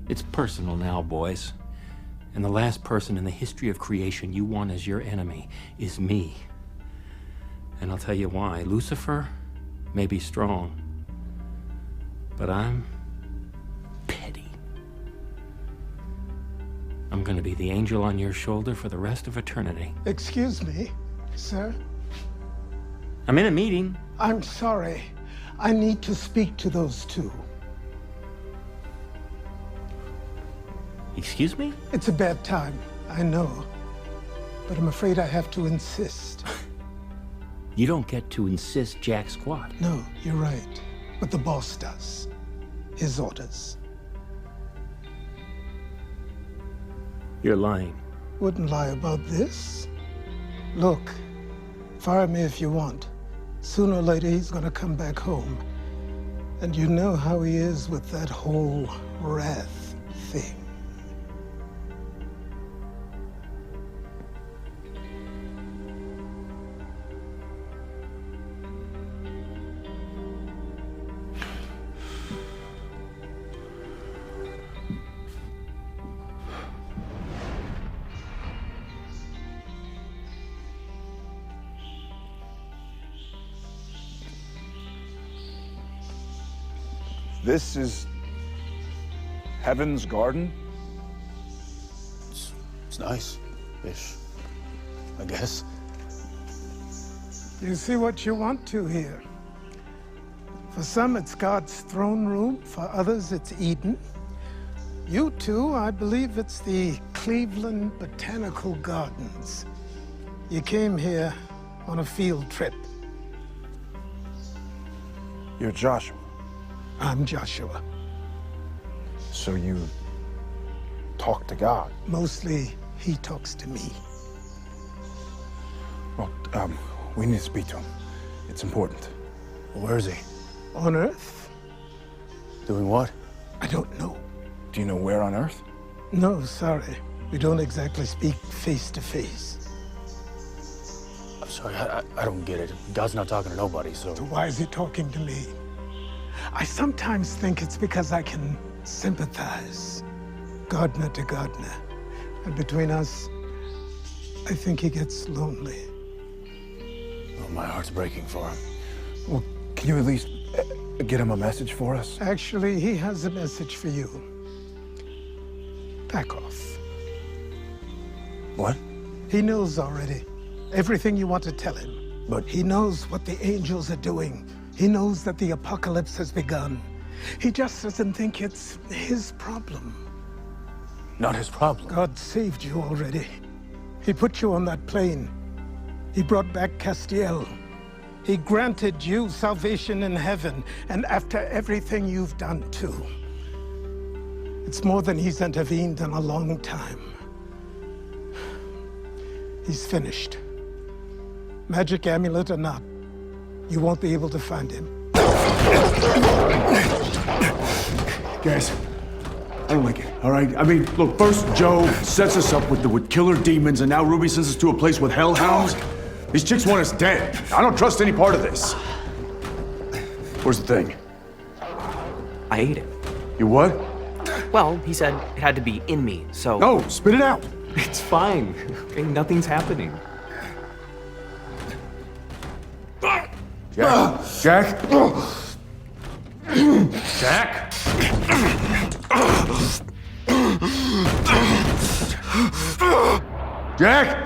It's personal now, boys. And the last person in the history of creation you want as your enemy is me. And I'll tell you why. Lucifer may be strong, but I'm petty. I'm gonna be the angel on your shoulder for the rest of eternity. Excuse me, sir. I'm in a meeting. I'm sorry. I need to speak to those two. Excuse me? It's a bad time, I know. But I'm afraid I have to insist. You don't get to insist jack squat. No, you're right. But the boss does. His orders. You're lying. Wouldn't lie about this. Look, fire me if you want. Sooner or later, he's gonna come back home. And you know how he is with that whole wrath thing. This is Heaven's Garden? It's nice-ish, I guess. You see what you want to here. For some, it's God's throne room. For others, it's Eden. You two, I believe it's the Cleveland Botanical Gardens. You came here on a field trip. You're Joshua. I'm Joshua. So you talk to God? Mostly, he talks to me. Well, we need to speak to him. It's important. Where is he? On Earth? Doing what? I don't know. Do you know where on Earth? No, sorry. We don't exactly speak face to face. I'm sorry, I don't get it. God's not talking to nobody, so... So why is he talking to me? I sometimes think it's because I can sympathize, gardener to gardener. And between us, I think he gets lonely. Oh, my heart's breaking for him. Well, can you at least get him a message for us? Actually, he has a message for you. Back off. What? He knows already. Everything you want to tell him. But he knows what the angels are doing. He knows that the apocalypse has begun. He just doesn't think it's his problem. Not his problem. God saved you already. He put you on that plane. He brought back Castiel. He granted you salvation in heaven, and after everything you've done too. It's more than he's intervened in a long time. He's finished. Magic amulet or not, you won't be able to find him. Guys, I don't like it, all right? I mean, look, first Joe sets us up with killer demons, and now Ruby sends us to a place with hellhounds. These chicks want us dead. I don't trust any part of this. Where's the thing? I ate it. You what? Well, he said it had to be in me, so... No, spit it out. It's fine. Okay, nothing's happening. Jack? Jack? Jack? Jack?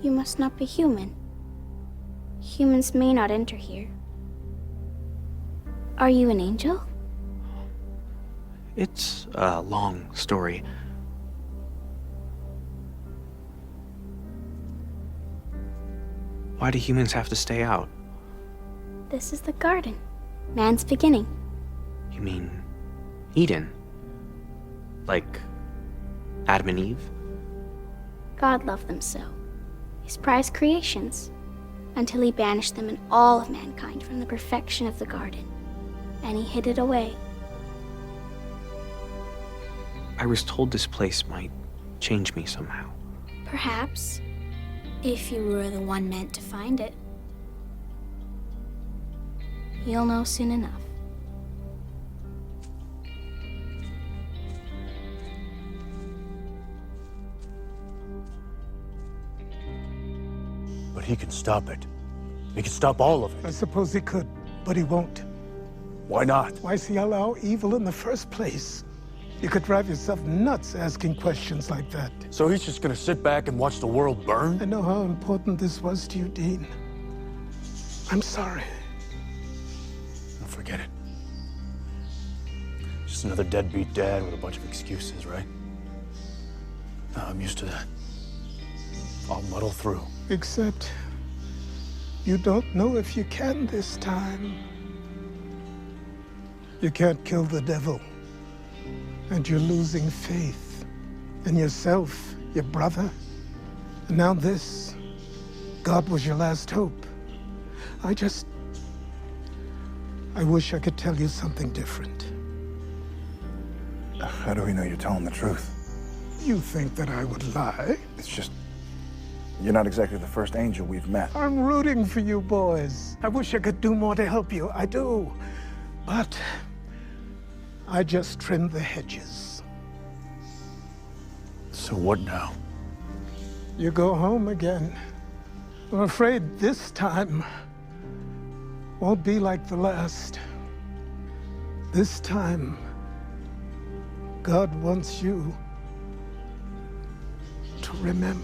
You must not be human. Humans may not enter here. Are you an angel? It's a long story. Why do humans have to stay out? This is the garden. Man's beginning. You mean Eden? Like Adam and Eve? God loved them so. his prized creations, until he banished them and all of mankind from the perfection of the garden, and he hid it away. I was told this place might change me somehow. Perhaps, if you were the one meant to find it. You'll know soon enough. But he can stop it. He can stop all of I it. suppose he could, but he won't. Why not? Why is he allow evil in the first place? You could drive yourself nuts asking questions like that. So he's just gonna sit back and watch the world burn? I know how important this was to you, Dean. I'm sorry. Don't forget it. Just another deadbeat dad with a bunch of excuses, right? No, I'm used to that. I'll muddle through. Except, you don't know if you can this time. You can't kill the devil. And you're losing faith in yourself, your brother. And now this. God was your last hope. I wish I could tell you something different. How do we know you're telling the truth? You think that I would lie? It's just, you're not exactly the first angel we've met. I'm rooting for you boys. I wish I could do more to help you. I do. But I just trimmed the hedges. So what now? You go home again. I'm afraid this time won't be like the last. This time, God wants you to remember.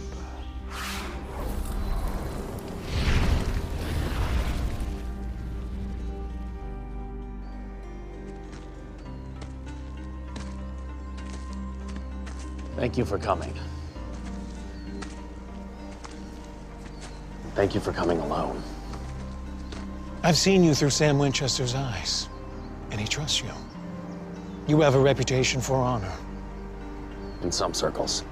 Thank you for coming. Thank you for coming alone. I've seen you through Sam Winchester's eyes, and he trusts you. You have a reputation for honor. In some circles.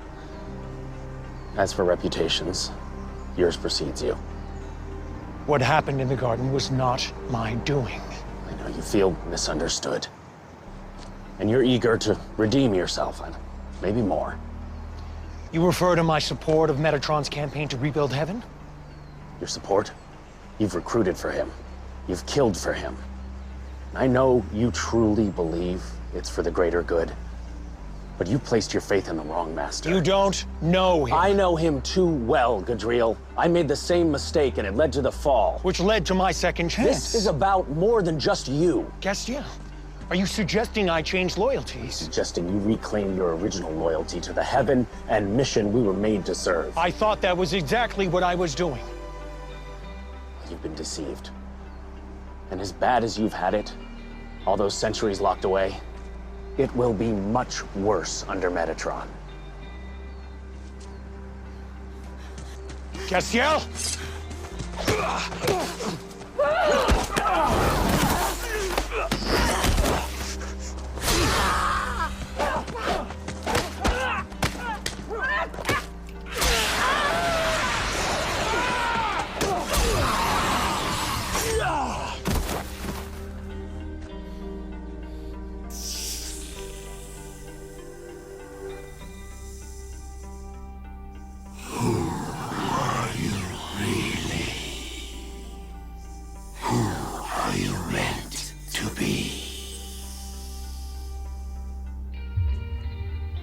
As for reputations, yours precedes you. What happened in the garden was not my doing. I know you feel misunderstood. And you're eager to redeem yourself, and maybe more. You refer to my support of Metatron's campaign to rebuild heaven? Your support? You've recruited for him. You've killed for him. I know you truly believe it's for the greater good, but you placed your faith in the wrong master. You don't know him. I know him too well, Gadriel. I made the same mistake and it led to the fall. Which led to my second chance. This is about more than just you. Castiel, are you suggesting I change loyalties? Suggesting you reclaim your original loyalty to the heaven and mission we were made to serve. I thought that was exactly what I was doing. You've been deceived. And as bad as you've had it, all those centuries locked away, it will be much worse under Metatron. Castiel!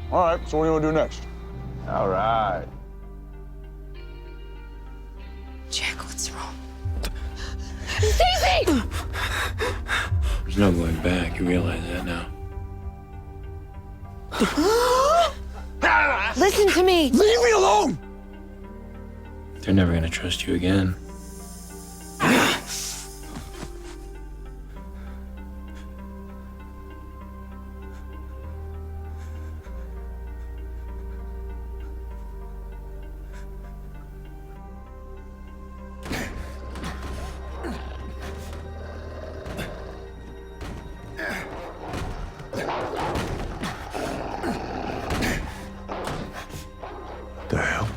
All right, so what do you want to do next? All right. Jack, what's wrong? There's no going back. You realize that now. Listen to me! Leave me alone! They're never gonna trust you again. The hell?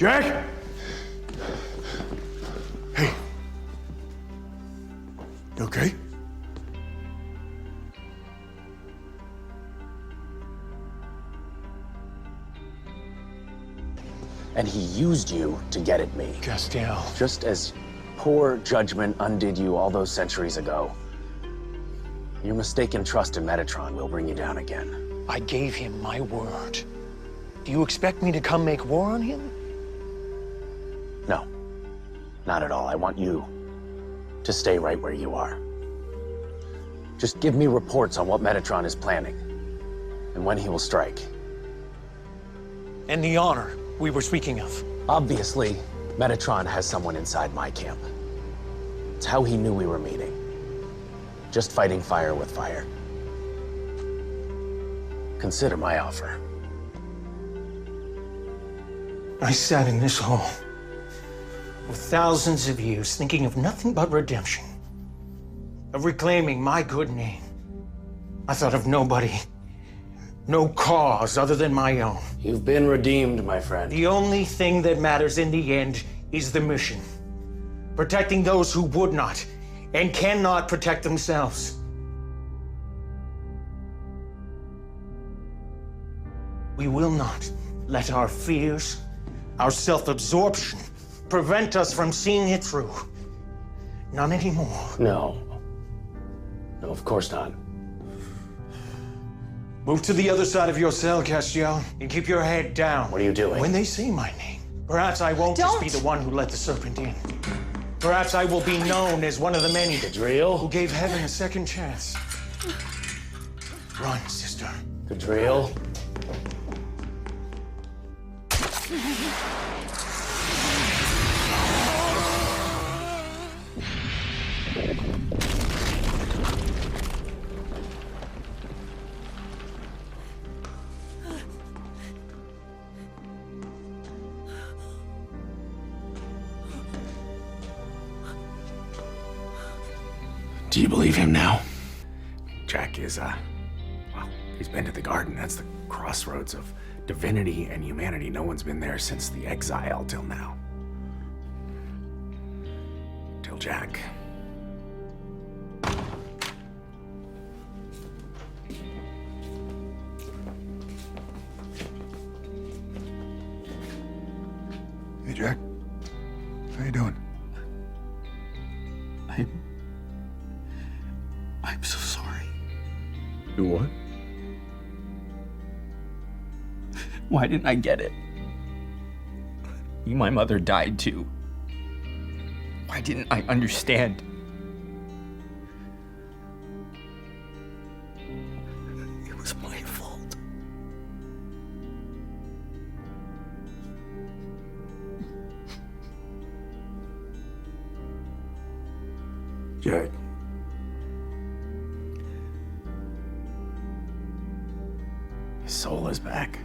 Jack? Hey. You okay? And he used you to get at me. Castiel. Just as poor judgment undid you all those centuries ago. Your mistaken trust in Metatron will bring you down again. I gave him my word. Do you expect me to come make war on him? No, not at all. I want you to stay right where you are. Just give me reports on what Metatron is planning and when he will strike. And the honor we were speaking of. Obviously, Metatron has someone inside my camp. It's how he knew we were meeting. Just fighting fire with fire. Consider my offer. I sat in this hall for thousands of years thinking of nothing but redemption, of reclaiming my good name. I thought of nobody, no cause other than my own. You've been redeemed, my friend. The only thing that matters in the end is the mission. Protecting those who would not and cannot protect themselves. We will not let our fears, our self-absorption, prevent us from seeing it through. Not anymore. No. No, of course not. Move to the other side of your cell, Castiel, and keep your head down. What are you doing? When they say my name, perhaps I won't just be the one who let the serpent in. Perhaps I will be known as one of the many who gave heaven a second chance. Run, sister. Gadriel. Do you believe him now? Jack is, well, he's been to the garden. That's the crossroads of divinity and humanity. No one's been there since the exile till now. Till Jack. Hey, Jack. How you doing? I'm so sorry. You what? Why didn't I get it? My mother died too. Why didn't I understand? It was my fault. Jack. His soul is back.